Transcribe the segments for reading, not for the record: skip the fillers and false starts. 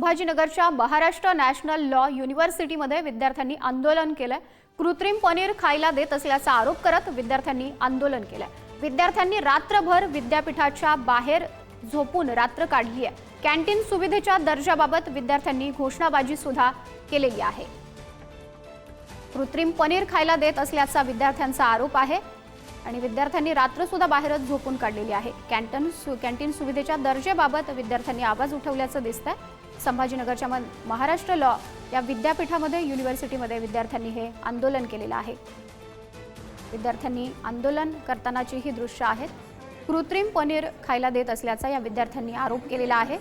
संभाजीनगरच्या Maharashtra national law युनिव्हर्सिटीमध्ये विद्यार्थ्यांनी आंदोलन केलंय। कृत्रिम पनीर खायला देत असल्याचा आरोप करत विद्यार्थ्यांनी आंदोलन केलंय। विद्यार्थ्यांनी रात्रभर विद्यापीठाच्या बाहेर झोपून रात्र काढली आहे। कॅन्टीन सुविधेच्या दर्जाबाबत विद्यार्थ्यांनी घोषणाबाजी सुद्धा केलेली आहे। कृत्रिम पनीर खायला देत असल्याचा विद्यार्थ्यांचा आरोप आहे आणि विद्यार्थ्यांनी रात्र सुद्धा बाहेरच झोपून काढलेली आहे। कॅन्टीन सुविधेच्या दर्जाबाबत विद्यार्थ्यांनी आवाज उठवल्याचं दिसतंय। संभाजीनगरच्या महाराष्ट्र लॉ या विद्यापीठामध्ये युनिव्हर्सिटीमध्ये विद्यार्थ्यांनी हे आंदोलन केलेलं आहे। विद्यार्थ्यांनी आंदोलन करतानाची ही दृश्य आहेत। कृत्रिम पनीर खायला देत असल्याचा या विद्यार्थ्यांनी आरोप केलेला आहे।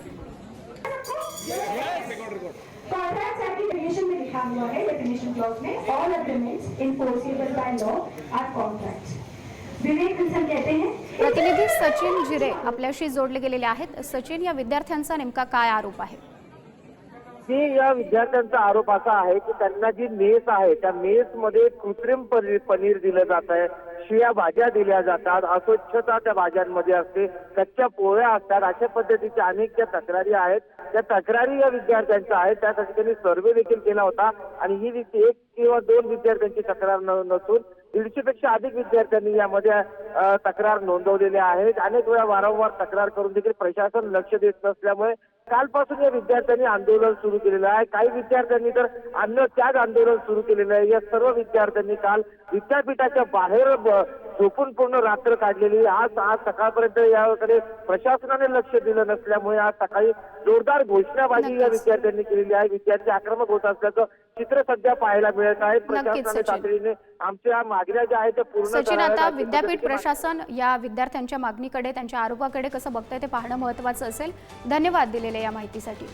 कॉन्ट्रैक्ट सर्टिफिकेशन में लिखा हुआ है डेफिनेशन क्लॉज में all agreements enforceable by law are contracts. Vivek Wilson कहते हैं। प्रतिनिधी सचिन जिरे आपल्याशी जोडले गेलेले आहेत। सचिन, या विद्यार्थ्यांचा नेमका काय आरोप आहे? या विद्यार्थ्यांचा आरोप असा आहे की त्यांना जी मेस आहे त्या मेस मध्ये कृत्रिम पनीर दिलं जात आहे, शिळ्या भाज्या दिल्या जातात, अस्वच्छता त्या भाज्यांमध्ये असते, कच्च्या पोळ्या असतात, अशा पद्धतीच्या अनेक ज्या तक्रारी आहेत त्या तक्रारी या विद्यार्थ्यांच्या आहेत। त्यासाठी त्यांनी सर्व्हे देखील केला होता आणि ही एक किंवा दोन विद्यार्थ्यांची तक्रार नसून 150 पेक्षा अधिक विद्यार्थ्यांनी यामध्ये तक्रार नोंदवलेल्या आहेत। अनेक वेळा वारंवार तक्रार करून देखील प्रशासन लक्ष देत नसल्यामुळे कालपासून या विद्यार्थ्यांनी आंदोलन सुरू केलेलं आहे। काही विद्यार्थ्यांनी तर अन्न त्याग आंदोलन सुरू केलेलं आहे। या सर्व विद्यार्थ्यांनी काल विद्यापीठाच्या बाहेर झोपून पूर्ण रात्र काढलेली। आज सकाळपर्यंत याकडे प्रशासनाने लक्ष दिलं नसल्यामुळे आज सकाळी जोरदार घोषणाबाजी या विद्यार्थ्यांनी केलेली आहे। विद्यार्थी आक्रमक होत असल्याचं चित्र सध्या पाहायला मिळत आहे। प्रशासनाने तातडीने आमच्या मागण्या ज्या आहेत त्या पूर्ण सचिन, आता विद्यापीठ प्रशासन या विद्यार्थ्यांच्या मागणीकडे, त्यांच्या आरोपाकडे कसं बघतंय ते पाहणं महत्त्वाचं असेल। धन्यवाद दिलेल्या या माहितीसाठी।